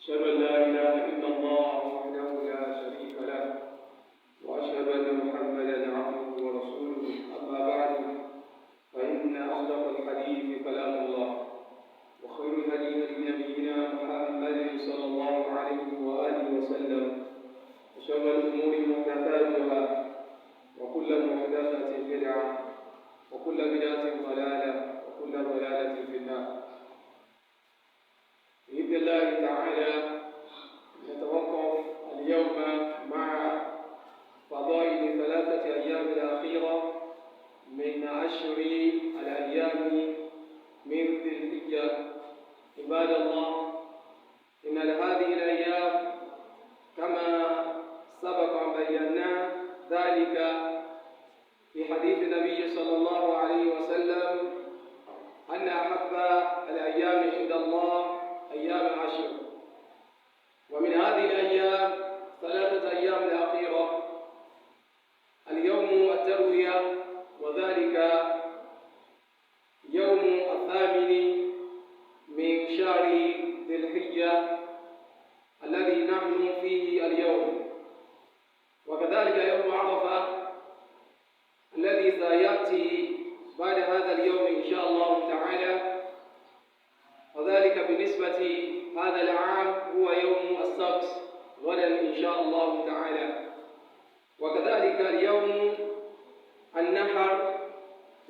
أشهد أن لا إله إلا الله وحده لا شريك له وأشهد أن محمدا عبده ورسوله أما بعد فإن أصدق الحديث كلام الله وخير الهدي هدي نبينا محمد صلى الله عليه وآله وسلم وشر الأمور محدثاتها وكل محدثة بدعة وكل بدعة ضلالة وكل ضلالة في النار. بإذن الله تعالى نتوقف اليوم مع فضائل 3 أيام الأخيرة من 10 الأيام من ذي الحجة. عباد الله، إن هذه الأيام كما سبق أن بينا ذلك في حديث النبي صلى الله عليه وسلم أن أحب الأيام عند الله أيام 10، ومن هذه الأيام 3 أيام الأخيرة اليوم التروية، وذلك يوم 8 من شهر ذي الحجة الذي نحن فيه اليوم، وكذلك يوم عرفة الذي سيأتي بعد هذا اليوم إن شاء الله تعالى، وذلك بالنسبة هذا العام هو يوم السبت غدا إن شاء الله تعالى. وكذلك اليوم النحر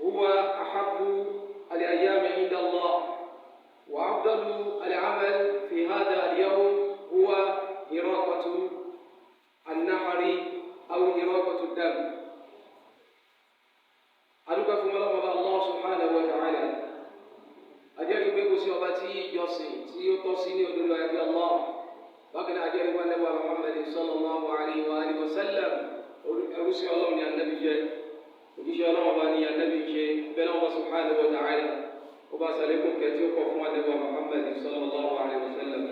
هو أحب الأيام عند الله، وأفضل العمل في هذا اليوم هو إراقة النحر أو إراقة الدم. أدعوكم الله سبحانه وتعالى. أجل بكم سيوباتي يوسي سيوتوسيني ودلو يبي الله، لكن أجل ونبي محمد صلى الله عليه وآله وسلم أرسل الله من النبي جل وجيش الله بني النبي جل بنا الله سبحانه وتعالى وبسالكم كتير كفوا النبي محمد صلى الله عليه وسلم.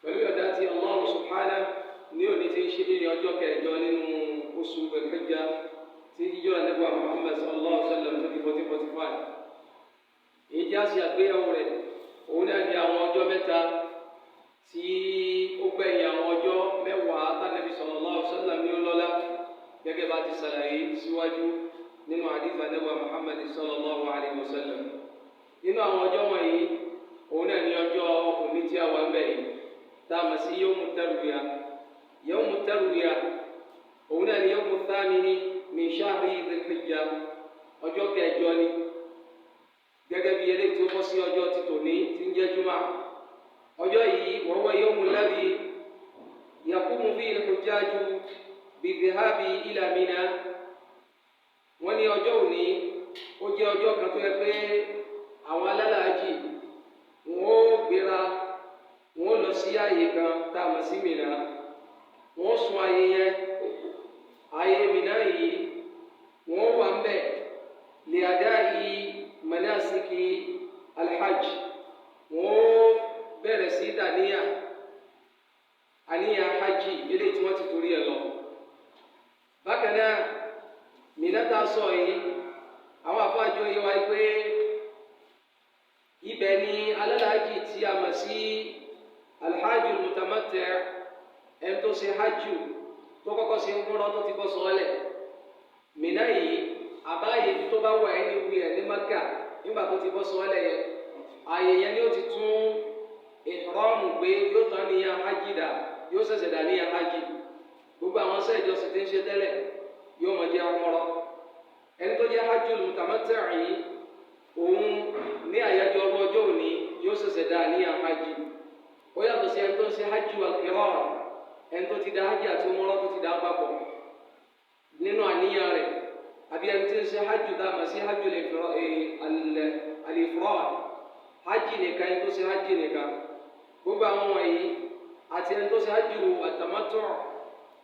pẹ̀lú ọ̀dá tí Allah subhanahu ní òní tí ń ṣe ní ọjọ́ kẹjọ nínú oṣù Dhul-Hijja tí jíjọ́ ànábì Muhammad sallallahu alaihi wasallam tó di 1445. èyí já sí àgbéyẹ̀wò rẹ̀ òun náà ní àwọn ọjọ́ mẹ́ta tí ó gbẹ̀yìn àwọn ọjọ́ mẹ́wàá tánàbí sallallahu alaihi wasallam ní ọlọ́lá, gẹ́gẹ́ bá ti ṣàlàyé síwájú nínú hadith ànábì Muhammad sallallahu alaihi wasallam. nínú àwọn ọjọ́ wọ̀nyí òun náà ní ọjọ́ òní tí a wà ń bẹ̀ yìí táàmù sí yawmu tarwiya. yawmu tarwiya òun náà ní yawmu thamini min shahri Dhul-Hijja, ọjọ́ kẹjọ ni, gẹ́gẹ́ bí eléyìí tó bọ́ sí ọjọ́ títòní tí ń jẹ́ Juma. ọjọ́ yìí wa huwa yawmu alladhi yaqumu fihi al-hujjaju bi-dhahabi ila Mina. wọ́n ní ọjọ́ òní ó jẹ́ ọjọ́ kan tó yẹ pé àwọn alálàájì wọ́n ó gbéra, wọ́n lọ sí ààyè kan tá a mọ̀ sí Mina. wọ́n sùn ààyè Mina yìí, wọ́n wà ń bẹ̀ li ada'i manasiki al-hajj. wọ́n bẹ̀rẹ̀ sí àníyàn hajj eléyìí tí wọ́n ti torí ẹ̀ lọ. bákan náà Mina tá a sọ yìí, àwọn àfáàjọ yìí wáyé pé ibẹ̀ ni alálàájì tí a mọ̀ sí alhajj mutamatti' ẹni tó ṣe hajj tó kọ́kọ́ ṣe ń kúrọ́ tó ti bọ́ sọ́ọ́lẹ̀. Mina yìí àbáyé tó bá wà ẹni wí ẹ̀ ní Mẹ́kà nígbà tó ti bọ́ sọ́ọ́lẹ̀ yẹn, ààyè yẹn ni ó ti tún ìhrámù gbé, yóò tán níyàn hajj dà, yóò ṣẹ̀ṣẹ̀ dà níyàn hajj. gbogbo àwọn iṣẹ́ ìjọsìn tí ń ṣe tẹ́lẹ̀ yóò máa jẹ́ umrah. ẹni tó jẹ́ hajj mutamatti' yìí, òun ní àyájọ́ ọjọ́ òní yóò ṣẹ̀ṣẹ̀ dà níyàn hajj. ó yàtọ̀ sí ẹni tó ń ṣe hajj al-qiran, ẹni tó ti dá hajj àti umrah tó ti dá papọ̀ nínú àníyàn rẹ̀, àbí ẹni tí ń ṣe hajj tá a mọ̀ sí hajj al-ifrad, hajj nìkan, ẹni tó ṣe hajj nìkan. gbogbo àwọn wọ̀nyí àti ẹni tó ṣe hajj at-tamattu'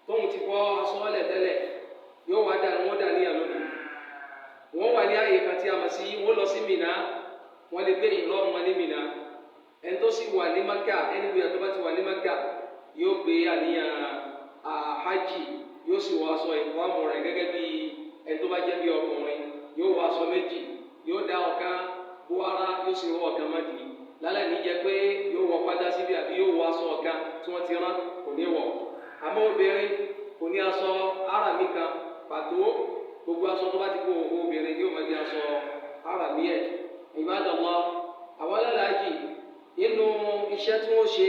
tóun ti bọ́ aṣọ́ọ̀lẹ̀ tẹ́lẹ̀ yóò wá wọ́n dà níyàn lónìí. wọ́n wà ní àyè kan tí a mọ̀ sí, wọ́n lọ sí Mina, wọ́n lè gbé ìrọ́mù wọn ní Mina. ẹni tó sì wà ní Mẹ́kà, ẹni bí ẹni tó bá ti wà ní Mẹ́kà yóò gbé àníyàn hajj, yóò sì wọ aṣọ ìhrámù rẹ̀ gẹ́gẹ́ bí ẹni tó bá jẹ́ bí ọkùnrin, yóò wọ aṣọ méjì, yóò dá ọ̀kan bó ara, yóò sì wọ ọ̀kan mọ́dì. lálẹ́ ní jẹ́ pé yóò wọ pátá síbi àbí yóò wọ aṣọ wọ́n ti rán kò ní wọ̀ àmọ́ obìnrin kò ní aṣọ áràmì kan pàtó gbogbo aṣọ tó bá ti kó owó obìnrin yóò máa di aṣọ áràmì ẹ̀ ìbádọ́lá àwọn alálàájì nínú iṣẹ́ tí wọ́n ṣe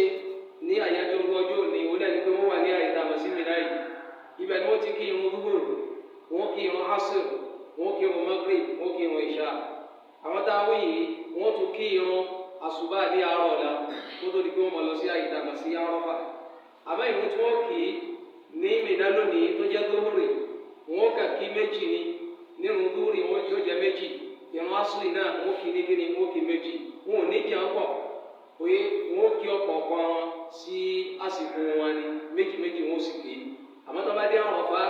ní àyájọ́ ọjọ́ òní òun náà ni pé wọ́n wà ní àyè tàbí sí mi láyìí ibẹ̀ ni wọ́n ti kí irun dúró wọ́n kí irun asir wọ́n kí irun magrib wọ́n kí irun ìṣá àwọn táwọn yìí wọ́n tún kí irun àsùbá ní àárọ̀ ọ̀la kó tó di pé wọ́n máa lọ sí àyè tàbí sí Àrafà àmọ́ ìrun tí wọ́n kì í ní Mínà lónìí tó jẹ́ dúhùrì wọ́n kà kí méjì ni nínú dúhùrì wọ́n yóò jẹ́ méjì irun asiri náà wọ́n kí ní kíni wọ́n kí méjì wọn ò ní jẹun pọ̀ pé wọ́n kí ọ̀kọ̀ọ̀kan wọn sí àsìkò wọn ni méjì wọ́n sì kì í àmọ́ tó bá dé Àrafà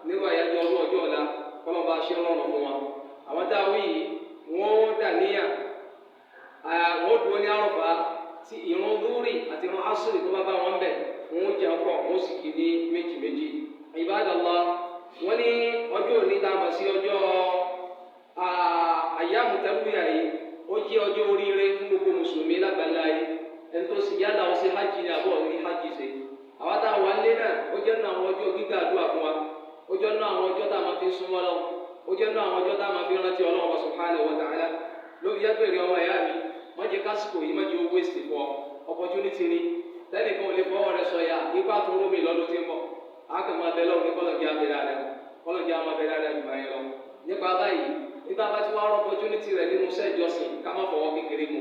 nígbà àyájọ́ ọjọ́ ọ̀la kọ́mọ́ bá ṣe rọrùn fún wọn àwọn táwọn yìí wọ́n dà níyà wọ́n dúró ní Àrafà tí ìrun dúhùrì àti ìrun asiri tó bá bá wọn bẹ̀ wọ́n jẹun pọ̀ wọ́n sì kì í ní méjì Ibadallah wọ́n ní ọjọ́ òní tá a mọ̀ sí ọjọ́ àyàmù tẹ́kùyà yìí ó jẹ́ ọjọ́ oríire fún gbogbo mùsùlùmí lágbàlá yìí ẹni tó sì yálà ó ṣe hajj ní àbọ̀ ní hajj ṣe àwọn tá a wà nílé náà ó jẹ́ nínú àwọn ọjọ́ gbígbà àdúrà fún wa ó jẹ́ nínú àwọn ọjọ́ tá a máa fi súnmọ́ lọ ó jẹ́ nínú àwọn ọjọ́ tá a máa fi rántí Ọlọ́run subhanahu wa ta'ala ló fi yẹ pèrè ọmọ ìyá mi wọ́n jẹ́ kásìkò yìí má jẹ́ owó waste for opportunity ni tẹ́nìkan ò lè fọwọ́ rẹ sọ ya ipá tó rómi lọ́dún tí ń bọ̀ á kàn máa bẹ lọ́wọ́ ní kọ́lọ́jì abẹ́rẹ́ rẹ kọ́lọ́jì àwọn abẹ́rẹ́ rẹ jù báyìí lọ nípa báyìí nígbà bá ti wá rọ opportunity rẹ nínú iṣẹ́ ìjọsìn ká má fọwọ́ kékeré mu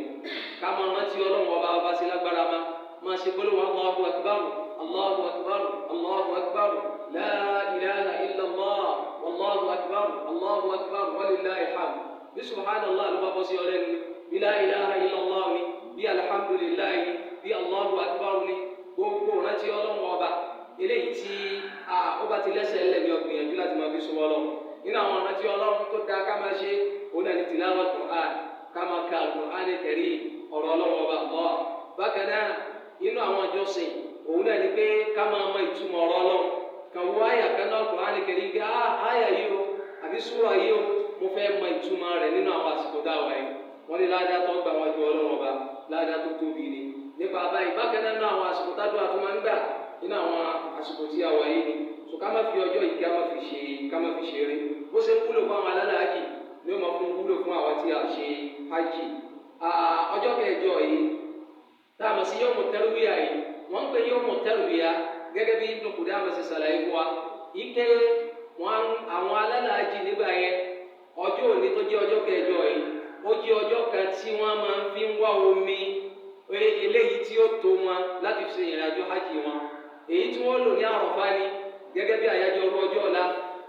ká máa rántí Ọlọ́run ọba sí lágbára máa ṣe gbólóhùn Allahu akbar Allahu akbar Allahu akbar la ilaha illallah wallahu akbar Allahu akbar walillahi alhamd bí subhanallah ló bá bọ́ sí ọlẹ́nu bí la ilaha illallah ni bí alhamdulillah ni bí Allahu akbar ni gbogbo rántí Ọlọ́run ọba eléyìí tí ó bá ti lẹ́sẹ̀ lẹ́bi ọ̀gbìyànjú láti máa fi súnmọ́ Ọlọ́run nínú àwọn rántí Ọlọ́run tó dáa ká máa ṣe òun náà ní tìláwà Qur'an ká máa ka Qur'an Karim ọ̀rọ̀ Ọlọ́run ọba Allah bákan náà nínú àwọn ìjọsìn òun náà ní pé ká máa mọ ìtumọ̀ ọ̀rọ̀ Ọlọ́run kan wọ àyà kan náà Qur'an Karim gbé àyà yìí o àbí súrà yìí o mo fẹ́ mọ ìtumọ̀ rẹ̀ nínú àwọn àsìkò dáwà yìí wọ́n ní ládàá tó gbà wájú Ọlọ́run ọba ládàá tó tóbi ni nípa báyìí bákan náà àwọn àsìkò tádùá tó máa ń gbà nínú àwọn àsìkò tí a wà yìí ni so ká má fi ọjọ́ yìí ká má fi ṣeré bó ṣe ń wúlò fún àwọn alálàájì ni ó máa fún wúlò fún àwọn tí a ṣe hajj ọjọ́ kẹjọ yìí tá a mọ̀ sí yawmu tarwiya yìí wọ́n ń pè yawmu tarwiya gẹ́gẹ́ bí Ibn Qudamah ṣe ṣàlàyé fún wa ike wọn àwọn alálàájì nígbà yẹn ọjọ́ òní tó jẹ́ ọjọ́ kẹjọ yìí ó jẹ́ ọjọ́ kan tí wọ́n máa ń fi ń wá omi eléyìí tí ó tó wọn láti fi ṣe ìrìnàjò hajj wọn èyí tí wọ́n lò ní Àrafá ni gẹ́gẹ́ bí àyájọ́ ọjọ́ ọ̀la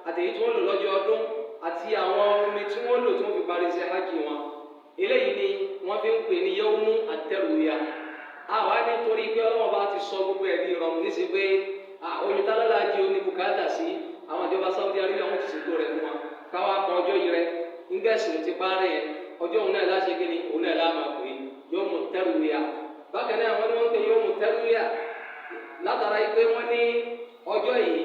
àti èyí tí wọ́n lò lọ́jọ́ ọdún àti àwọn omi tí wọ́n lò tí wọ́n fi parí ṣe hajj wọn eléyìí ni wọ́n fi ń pè ní yawmu at-tarwiya àwa nítorí pé Ọlọ́run bá ti sọ gbogbo ẹ̀ ní ìrọ̀rùn níṣẹ́ pé olùtálálàájì oníbùkátà sí àwọn ìjọba Saudi Arabia wọ́n ti ṣètò rẹ̀ fún wa káwá kan ọjọ́ yìí rẹ ńgẹ̀sìn ti parí ẹ̀ ọjọ́ òun náà láṣẹ kí ni òun náà láàmà pé yawmu tarwiya bákan náà wọ́n ní wọ́n ń pè yawmu tarwiya látara yìí pé wọ́n ní ọjọ́ yìí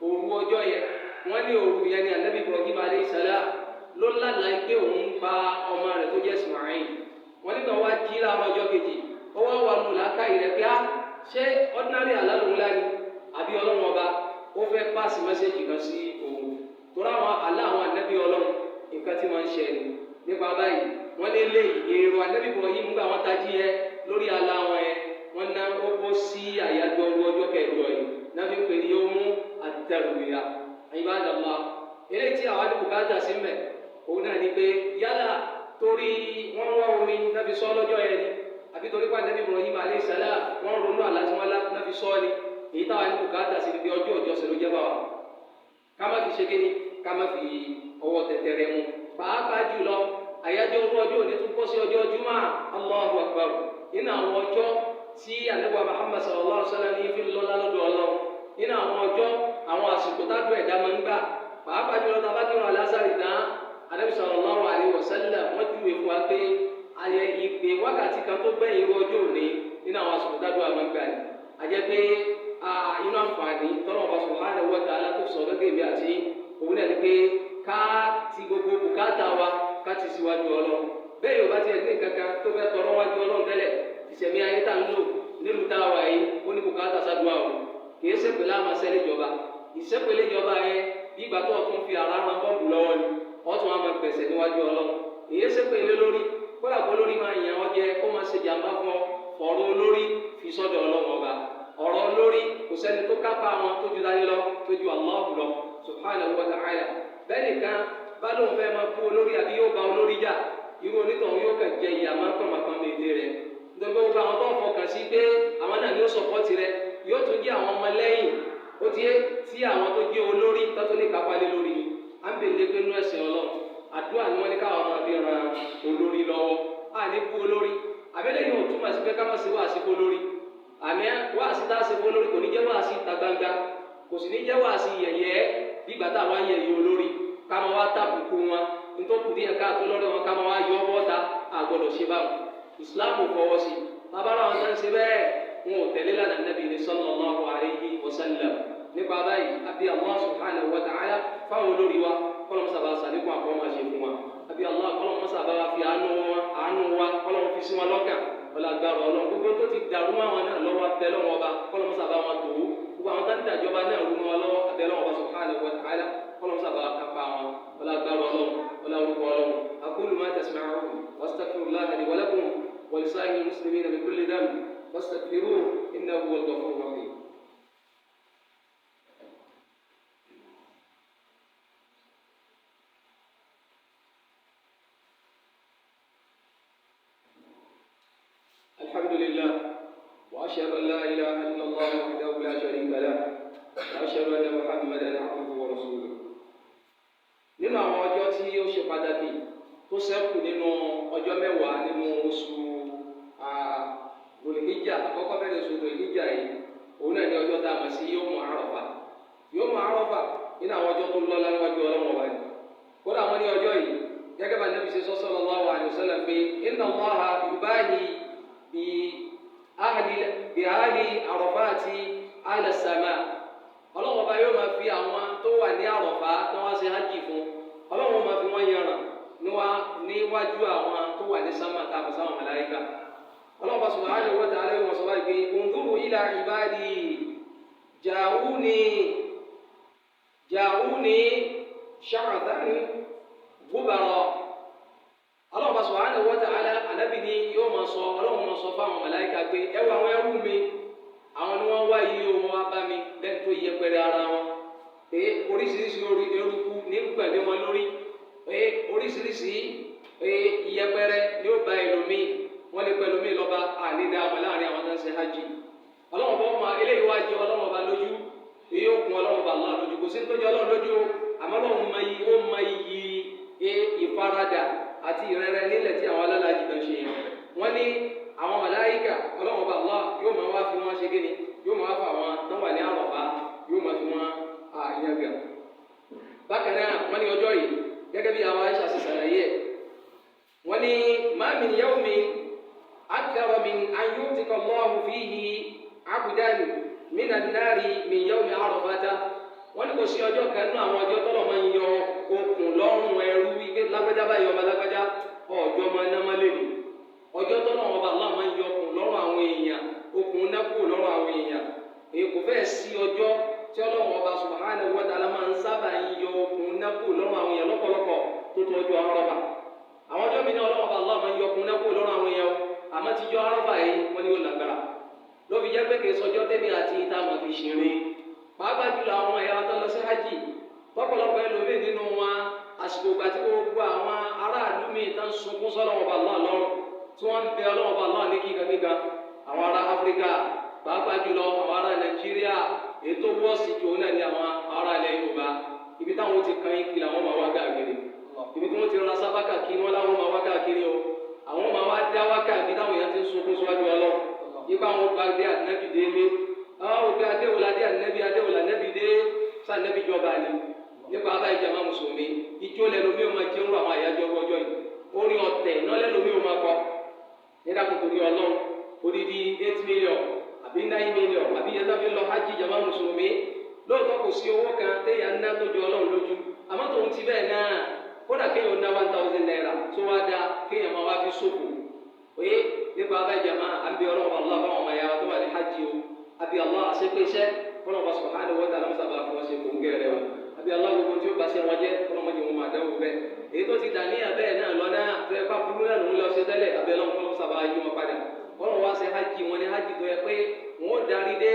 òru ọjọ́ yẹn wọ́n ní òru yẹn ní Ànábì Ibrahim alayhi salam ló lálàá pé òun pa ọmọ rẹ̀ tó jẹ́ Ismail wọ́n nígbà wá jí láàárọ̀ ọjọ́ kejì ó wá wà nù lákàyè rẹ̀ pé ṣé ordinary alálòun láni àbí Ọlọ́run ọba ó fẹ́ pass message kan sí òun torí àwọn àlá àwọn Ànábì Ọlọ́run nǹkan tí wọ́n ń ṣe ni nípa báyìí wọ́n ní lé èrò Ànábì Ibrahim nígbà wọn tají yẹ lórí àlá wọn yẹn wọ́n ná ó bọ́ sí àyájọ́ ọjọ́ kẹjọ yìí náà fi ń pè ní yawmu at-tarwiya Ibadallah eléyìí tí àwọn àdìbò káàtà sí mẹ́ òun náà ni pé yálà torí wọ́n wá omi náà fi sọ lọ́jọ́ yẹn ni àbí torí pé Ànábì Ibrahim alayhi salam wọ́n ronú àlá tí wọ́n lá náà fi sọ ni èyí táwọn àdìbò káàtà sí ni pé ọjọ́ ìjọsìn ló jẹ́ bá wa ká má fi ṣe kíni ká má fi ọwọ́ tẹ̀tẹ̀rẹ̀ mu pàápàá jùlọ àyájọ́ ọjọ́ òní tún kọ́ sí ọjọ́ Jumu'a Allahu Akbar nínú àwọn ọjọ́ tí Ànábì Muhammad sallallahu alaihi wasallam ní fi lọ́lá lọ́dọ̀ Ọlọ́run nínú àwọn ọjọ́ àwọn àsìkò tádùn ẹ̀dá máa ń gbà pàápàá jùlọ tàbá kí wọn alásàrì tán Ànábì sallallahu alaihi wasallam wọ́n júwe fún wa pé ayẹ ìpè wákàtí kan tó gbẹ̀yìn irú ọjọ́ òní nínú àwọn àsìkò tádùn àmọ́ gbà ní àjẹ́ pé inú àǹfààní tọ́lọ́ ọba subhanahu wa ta'ala tó sọ gẹ́gẹ́ bí àti òun náà ni pé ká ti gbogbo bùkátà wa ká ti síwájú Ọlọ́run bẹ́ẹ̀ yóò bá tiẹ̀ ní kankan tó fẹ́ tọrọ wájú Ọlọ́run tẹ́lẹ̀ ìṣẹ̀mí ayé tá ń lò nílùú tá a kìí ṣépè láàmà sẹ́lẹ̀ ìjọba ìṣépèlé ìjọba yẹn bí ìgbà tó tún fi ara ran bọ́ọ̀bù lọ́wọ́ ni wọ́n tún wá máa gbẹ̀sẹ̀ níwájú ọlọ́run èyí ṣépèlé lórí kódà kó lórí máa yàn ọ́ jẹ kó máa ṣe jàmbá fún ọ ọ̀rọ̀ olórí fi sọ́dọ̀ ọlọ́run ọba ọ̀rọ̀ olórí kò sẹ́ni tó kápá wọn tó ju dání lọ tó ju Allah lọ subhanahu wa ta'ala bẹ́ẹ̀ nìkan bá lóun fẹ́ máa kú olórí àbí yóò bá olórí jà irú onítọ̀hún yóò kàn jẹ ìyá máa kàn méje rẹ̀ nítorí gbogbo àwọn tó ń fọkàn sí pé àwọn náà ni ó sọpọ́tì rẹ̀ yóò tún jẹ́ àwọn ọmọ lẹ́yìn ó ti yé tí àwọn tó jẹ́ olórí tọ́tún ní kápálẹ́ lórí à ń bèèrè pé nínú ẹ̀sìn ọlọ́run àdúrà ni wọ́n ní káwọn máa fi ran olórí lọ́wọ́ à ní bú olórí àbẹ́lẹ́ yóò túmọ̀ sí pé ká má ṣe wáàsí fún olórí àmì wáàsí tá a ṣe fún olórí kò ní jẹ́ wáàsí ìta gbangba kò sì ní jẹ́ wáàsí yẹ̀yẹ́ nígbà táwọn á yẹ̀yẹ́ olórí ká máa wá tàbùkù wọn nítorí kùdí ẹ̀ka tó lọ́dọ̀ wọn ká máa wá yọ ọ́ bọ́ta àgbọ̀dọ̀ ṣe báwọn ìsìláàmù fọwọ́ sí bàbára wọn sáà ń ṣe bẹ́ẹ̀ wọn ò tẹ̀lé lánàá nàbì ní sallallahu alayhi wa sallam nípa báyìí àbí Allah subhanahu wa ta'ala fáwọn olórí wa kọ́lọ́mù sábà sàlékún àkọ́ máa ṣe fún wa àbí Allah kọ́lọ́mù sábà fi àánú wa kọ́lọ́mù fi sí wọn lọ́kàn ọ̀làgbàrọ̀ ọlọ́run gbogbo tó ti dàrú mọ́ àwọn náà lọ́wọ́ abẹ́lẹ́ wọn ọba kọ́lọ́mù sábà wọn tó gbogbo àwọn tó ń dàjọba náà rú wọn lọ́wọ́ abẹ́lẹ́ wọn ọba subhanahu wa ta'ala kọ́lọ́mù sábà kápá wọn ọ̀làgbàrọ̀ ọlọ́run ọ̀làrúkọ ọlọ́run aqulu ma tasma'un wastaghfirullaha li wa lakum wa lisa'iril muslimina min kulli dhanb fastaghfiruhu innahu huwal ghafurur rahim. الحمد لله وأشهد أن لا إله إلا الله وحده لا شريك له وأشهد أن محمدا عبده ورسوله nínú àwọn ọjọ́ tí ó ṣe pàtàkì tó ṣẹ́kù nínú ọjọ́ mẹ́wàá nínú oṣù Dhul-Hijjah àkọ́kọ́ bẹ̀rẹ̀ oṣù Dhul-Hijjah yìí òun náà ní ọjọ́ tá a mọ̀ sí Yawmu Arafah Yawmu Arafah nínú àwọn ọjọ́ tó lọ́lá níwájú ọlọ́wọ́ wa ni kódà wọ́n ní ọjọ́ yìí gẹ́gẹ́ bá Nabi sallallahu alaihi wasallam pé inna Allaha yubahi بأهل عرفات على السماء ọlọ́wọ́n bá yóò máa fi àwọn tó wà ní àrọ̀fá tó wá sí hajj fún ọlọ́wọ́n máa fi wọ́n yànnà níwájú àwọn tó wà ní sámà tá a fò sáwọn màláíkà ọlọ́wọ́n bá subhanahu wa ta'ala wọn sọ báyìí pé unzuru ila ibadi ja'uni sha'athan ghubara ọlọ́run bá subhanahu wa ta'ala ànábì ni yóò máa sọ ọlọ́run máa sọ fáwọn màláíkà pé ẹ wọ àwọn ẹrú mi àwọn ni wọ́n wá yìí o wọ́n wá bá mi lẹ́nu tó yẹpẹrẹ ara wọn pé oríṣiríṣi eruku ní gbẹ̀lé wọn lórí pé oríṣiríṣi ìyẹpẹrẹ ni ó ba ẹlòmíì wọ́n lè pẹ́ ẹlòmíì lọ́ba ànídá wọn láàrin àwọn tó ń ṣe hajj ọlọ́run bá wọn eléyìí wá jẹ ọlọ́run bá lójú èyí ó kun ọlọ́run bá Allah lójú kò sí nítorí ọlọ́run lójú àmọ́ ọlọ́run ó máa yí ìfaradà àti ìrẹ́rẹ́ nílẹ̀ tí àwọn alálàájì náà ṣe yẹn wọ́n ní àwọn màláíkà ọlọ́run bá Allah yóò máa wá fi wọ́n ṣe kíni yóò máa fà wọ́n tán wà ní àrọ̀fá yóò máa fi wọ́n àyàngbà. bákan náà wọ́n ní ọjọ́ yìí gẹ́gẹ́ bí àwọn Aisha ṣe ṣàlàyé ẹ̀ wọ́n ní ma min yawmin akthara min an yu'tika Allahu fihi 'abdan minan nari min yawmi Arafata wọ́n ní kò sí ọjọ́ kan nínú àwọn ọjọ́ tọ́lọ̀ máa ń yọ okùn lọ́rùn ẹrú wípé lágbájá báyìí ọba lágbájá ọjọ́ máa ná má lèmi ọjọ́ tọ́lọ̀ ọba Allah máa ń yọ okùn lọ́rùn àwọn èèyàn okùn náà kúrò lọ́rùn àwọn èèyàn èyí kò fẹ́ẹ̀ sí ọjọ́ tí ọlọ́run ọba subhanahu wa ta'ala máa ń sábà ń yọ okùn náà kúrò lọ́rùn àwọn èèyàn lọ́pọ̀lọpọ̀ tó tó ọjọ́ Àrafà àwọn ọjọ́ mi ní ọlọ́run ọba Allah máa ń yọ okùn náà kúrò lọ́rùn àwọn èèyàn àmọ́ tíjọ́ Àrafà yìí wọ́n ní ó lágbára ló fi jẹ́ pé kì í sọjọ́ tẹ́mi àti ìta máa fi ṣeré pàápàá jùlọ àwọn ẹ̀yà tó lọ sí hajj pọ́pọ́lọpọ̀ ẹlòmíì nínú wọn àsìkò ìgbà tí gbogbo àwọn aráàlú mi tán sunkún sọ́lọ́wọ́ bá lọ́ọ̀ lọ́rùn tí wọ́n ń bẹ ọlọ́wọ́ bá lọ́ọ̀ ní kíkankíkan àwọn ará áfíríkà pàápàá jùlọ àwọn ará nàìjíríà ètò wọ́ọ̀sì jù náà ní àwọn ará ilẹ̀ yorùbá ibi táwọn ti kan kiri àwọn máa wá káàkiri ibi tí wọ́n ti ra sábàkà kiri wọn láwọn máa wá káàkiri o àwọn máa wá dá wákà bí táwọn èèyàn ti ń sunkún síwájú ọlọ́ ipa àwọn gbàgbé ànábì délé àwọn òkè adéwòládé ànábì dé sànábì jọba ni nípa abáyé jama mùsùlùmí ijó lẹlòmíì ò máa jẹun rú àwọn àyájọ́ ọjọ́ yìí orin ọ̀tẹ̀ náà lẹlòmíì ò máa kọ nígbà tó torí Ọlọ́run odidi 8 million àbí 9 million àbí yẹn tó fi lọ hajj jama mùsùlùmí lóòótọ́ kò sí owó kan téèyàn ń ná tó ju Ọlọ́run lójú àmọ́ tòun ti bẹ́ẹ̀ náà kódà kéèyàn ná 1000 naira tó wá dá kéèyàn máa wá fi ṣòfò oye nípa abáyé jama àbí Ọlọ́run Allah fáwọn ọmọ ẹ̀yà tó wà ní hajj o àbí Allah àṣepé iṣẹ́ fọlọ́ subhanahu wa ta'ala sábà fún wọn ṣe kò ń gẹ̀rẹ́ wọn àbí aláwọ̀ gbogbo tí ó bá ṣe wọn jẹ́ ọlọ́mọdé wọn máa dánwò bẹ́ẹ̀ èyí tó ti dà ní abẹ́ náà lọ náà tó yẹ ká burú náà lòún lọ ṣe tẹ́lẹ̀ àbí ọlọ́mọ sábà yí wọn padà wọn wá ṣe hajj wọn ní hajj tó yẹ pé wọn ó darí dé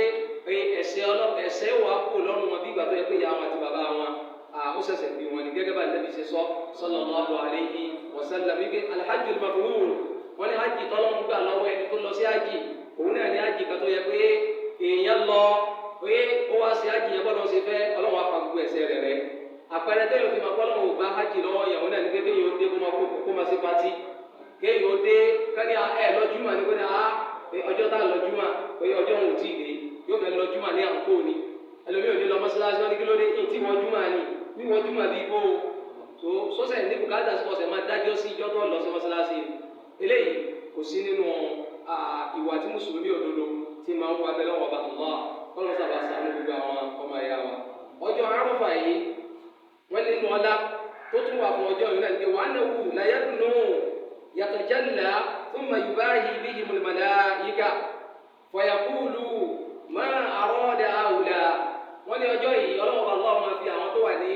ẹsẹ̀ wà kó lọ́rùn wọn bí ìgbà tó yẹ pé ìyá wọn àti bàbá wọn ó ṣẹ̀ṣẹ̀ bí wọn ni gẹ́gẹ́ bá Ànábì ṣe sọ sallallahu alayhi wa sallam wípé alhajjul mabrur wọn ní hajj tọ́lọ́mù gbà lọ́wọ́ ẹni tó lọ sí hajj òun náà ní hajj kan tó yẹ pé èèyàn lọ pé ó wá sí hajj yẹn bọ́lá ṣe fẹ́ ọlọ́run apá gbogbo ẹ̀ṣẹ̀ rẹ̀ rẹ̀ àpẹẹrẹ tẹ́lẹ̀ fi máa bọ́lá òun gba hajj lọ́wọ́ yẹn òun náà ní kékeré yóò dé kó máa ṣe pati kéèyàn ó dé kání lọ́júmọ̀ ní kóni ọjọ́ tá lọ́júmọ̀ pé ọjọ́ òun ò tí ì dé yóò fẹ́ lọ́júmọ̀ ní àǹkó ni ẹlòmíì ò ní lọ mọ́ṣáláṣí wọn ní kí ló dé ìtì wọ́júmọ̀ ni wíwọ́júmọ̀ bí bó so sọ́sẹ̀ ní bùkátà sọ́sẹ̀ máa dájọ́ sí ìjọ́ tó lọ sí mọ́ṣáláṣí eléyìí kò sí nínú ìwà tí mùsùlùmí òdodo ti máa ń wá abẹ́lẹ́ wọn bá Allah kọ́lọ́ sábà sàánú gbogbo àwọn ọmọ ẹ̀yà wa. ọjọ́ Àrafà yìí wọ́n nínú ọlá tó tún wà fún ọjọ́ yìí náà ní wàá náwó láyádùnú yatajalla thumma yubahi bihimul malaika fayaqulu ma arada haula. wọ́n ní ọjọ́ yìí ọlọ́wọ́ Allah máa fi àwọn tó wà ní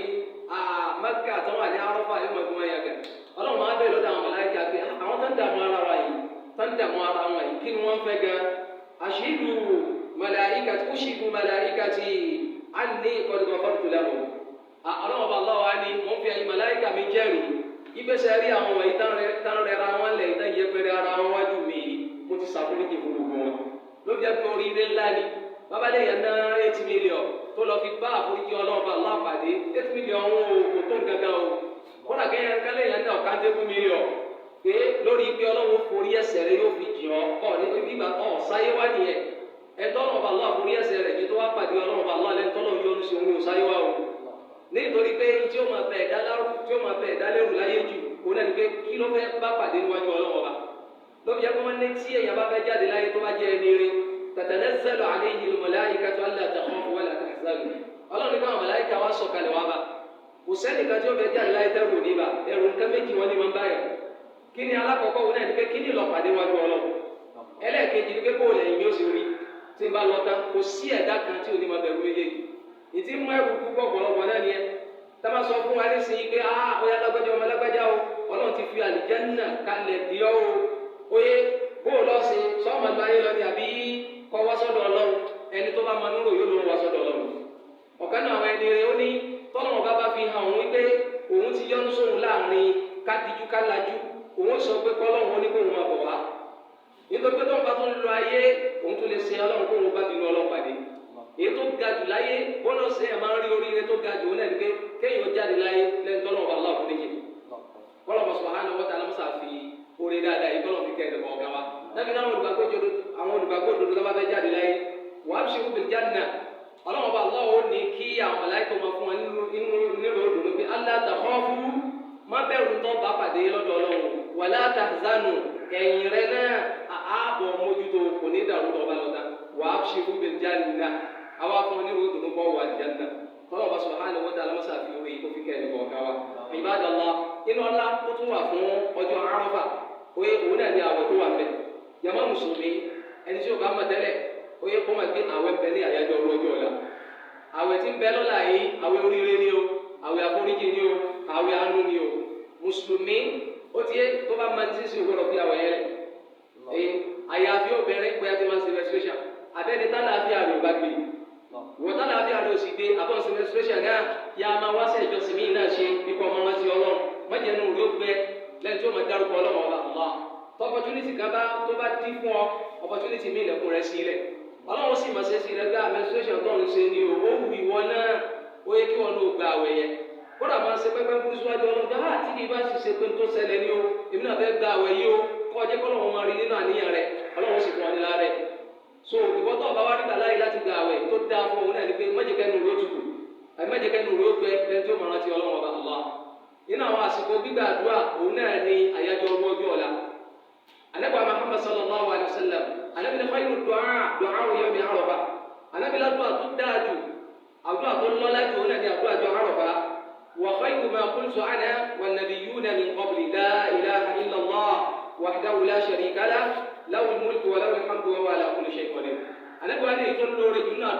Mẹ́kà tó wà ní Àrafà yìí máa fi wọ́n yàgẹ̀ ọlọ́wọ́ máa bẹ̀rẹ̀ lọ́dọ̀ àwọn màláíkà pé àwọn tó ń dààmú ara wa yìí tó ń dààmú ara wọn yìí kí ni wọ́n fẹ́ gan ashidu malaikati ushidu malaikati anni qad ghafartu lahum ọlọ́wọ́ Allah wa ni wọ́n fi ẹ̀yin màláíkà mi jẹ́rìí ìgbésẹ̀ rí àwọn wọ̀nyí tán rẹra wọn lẹ̀ tán yẹpẹrẹ ara wọn wájú mi mo ti ṣàforíjì fún gbogbo wọn ló fi jẹ́ pé oríire ńlá ni babalẹ̀ yẹn ná 8 million tó lọ fi bá àforíjì ọlọ́ọ̀bà aláàpàdé 8 million wọn ò tó nǹkankan o kódà kálẹ̀ yẹn ná ọ̀kántẹ́kù million pé lórí pé ọlọ́run forí ẹ̀ṣẹ̀ rẹ yóò fi jìn ọ́ ní ibi ìgbà sáyé wá nìyẹn ẹ̀tọ́lọ́ọ̀bà aláà forí ẹ̀ṣẹ̀ rẹ kí tó wá pàdé ọlọ́ọ̀bà aláà lẹ́ńtọ́lọ́ yọnu sí òun yóò sáyé wá o nítorí pé tí ó máa bẹ̀ ẹ̀dá lẹ́rù láyé jù òun náà ni pé kí ló fẹ́ bá pàdé níwájú ọlọ́ọ̀bà ló fi jẹ́ pé wọ́n ní tí èèyàn bá fẹ́ jáde láyé tó bá jẹ́ ẹni rí tatanazzalu alayhi al-malaikatu alla takhafu wa la tahzanu ọlọ́run nípa àwọn màláíkà wá sọ̀kalẹ̀ wá bá kò sẹ́nìkan tí ó fẹ́ jáde láyé tẹ́rù níbà ẹ̀rù nǹkan méjì wọn ni wọ́n bá yẹ kí ni alákọ̀ọ́kọ́ wọn náà ni pé kí ni ìlọ́pàdé wájú ọlọ́run ẹlẹ́ẹ̀kejì ni pé kó o lẹ́yìn yóò sì rí tí n bá lọ tán kò sí ẹ̀dá kan tí ò ní máa bẹ̀rù méjèèjì ìtì mú ẹrù púpọ̀ ọ̀pọ̀lọpọ̀ náà ni ẹ tá a máa sọ fún wa nísìnyí pé ó yá lágbájá ọmọ lágbájá o ọlọ́run ti fi àlìjánnà kalẹ̀ dí ọ́ o oyè bó o lọ sí sọ́ọ̀mù àgbáyé lọ ni àbí kọ́ wá sọ́dọ̀ ọlọ́run ẹni tó bá máa núrò yóò lọ wá sọ́dọ̀ ọlọ́run ọ̀kan náà àwọn ẹni rẹ̀ ó ní tọ́lọ́mọ̀ bá fi hàn òun wípé òun ti yọ́nú sóhun láàrin kádìjú kálájú òun sọ pé kọ́lọ́run ó ní kóun máa bọ̀ wá nítorí pé tóun bá tó ń lo ayé òun tó lè ṣe ọlọ́run kóun bá bínú ọlọ́run pàdé èyí tó ga jù láyé bọ́lọ́sì ẹ̀ máa ń rí oríire tó ga jù ó lẹ́nu pé kéèyàn jáde láyé lẹ́nu tọ́lọ́run bá aláwọ̀ méjì kọ́lọ́mọ̀ subhanahu wa ta'ala mọ́sá fi orí dáadáa yìí kọ́lọ́mọ̀ fi kẹ́ ẹ̀dẹ̀ kọ̀ọ̀kan wa lẹ́bi náà àwọn olùgbàgbọ́ òdodo tó bá fẹ́ jáde láyé wàá ṣe kó bil janna ọlọ́run bá aláwọ̀ ní kí àwọn màláíkà máa fún wọn nínú òdòdó pé alla takhafu má bẹ̀rù tó bá pàdé lọ́dọ̀ ọlọ́run wala tahzanu ẹ̀yìn rẹ náà ààbọ̀ mójútó kò ní dàrú tó bá lọ́ta wàá ṣe kó bil janna àwa fún wọn nínú òdòdó kọ́ wà janna kọ́lọ́mọ̀ bá subhanahu wa ta'ala mọ́sá fi orí kó fi kẹ́ ẹ̀dẹ̀ kọ̀ọ̀kan wa ibadallah inú ọlá tó tún wà fún ọjọ́ Àrafà oye òun náà ní àwẹ̀ tó wà mẹ́ yàmá mùsùlùmí ẹni tí ó bá mọ̀ tẹ́lẹ̀ oye kó máa gbé àwẹ̀ ń bẹ ní àyájọ́ ọjọ́ ọ̀la àwẹ̀ tí ń bẹ lọ́la yìí àwẹ̀ oríire ni o àwẹ̀ àforíjì ni o àwẹ̀ àánú ni o mùsùlùmí ó ti yé tó bá máa ń tí sí ògbọ́dọ̀ fi àwẹ̀ yẹn lẹ̀ àyàfi obìnrin bóyá ti máa ń ṣe menstruation abẹ́ni tálàáfíà rẹ̀ ò bá gbé ìwọ tálàáfíà rẹ̀ ò sì gbé àbọ̀ ń ṣe menstruation náà yá máa wá sí ìjọsìn míì náà ṣe ikọ̀ ọmọ wọn sí ọlọ́run mọ́jẹ́nu rẹ̀ ó gbẹ lẹ́yìn tí ó máa dárúkọ ọlọ́run ọba Allah tó opportunity kan bá tó bá dín fún ọ opportunity míì lẹ́kùn rẹ̀ sílẹ̀ ọlọ́run sì máa ṣe sí rẹ̀ gbá menstruation tó ń ṣe ni o ó wù ìwọ náà ó yẹ kí wọn ló gba àwẹ̀ yẹn kódà máa ṣe pẹ́pẹ́ fún síwájú ọlọ́run dáhà tí kì í bá sì ṣe pé tó ṣẹlẹ̀ ni o èmi náà fẹ́ gba àwẹ̀ yìí o kọ́ jẹ́ kọ́lọ́run máa rí nínú àníyàn rẹ̀ ọlọ́run sì fún ọ nílá rẹ̀ so ìwọ tó ọba wá nígbà láyé láti gba àwẹ̀ tó dáa fún òun náà ni pé mọ́jẹ̀kẹ́nu rẹ̀ ó tutù àbí mọ́jẹ̀kẹ́nu rẹ̀ ó gbẹ lẹ́ni tí ó máa rántí ọlọ́run ọba Allah nínú àwọn àsìkò gbígbà àdúrà òun náà ni àyájọ́ ọjọ́ ọ̀la Ànábì Muhammad sallallahu alayhi wa sallam Ànábì ní khayru du'a yawmi Arafah Ànábì ládùúgbà tó dáa jù àdúrà tó lọ́lá jù òun náà ni àdúrà ọjọ́ Arafah wa khayru ma qultu ana wan nabiyyuna min qabli la ilaha illa Allah wahdahu la sharika lahu lahul mulku wa lahul hamdu wa huwa ala kulli shay'in qadir Ànábì wa ní ètò lórí jù náà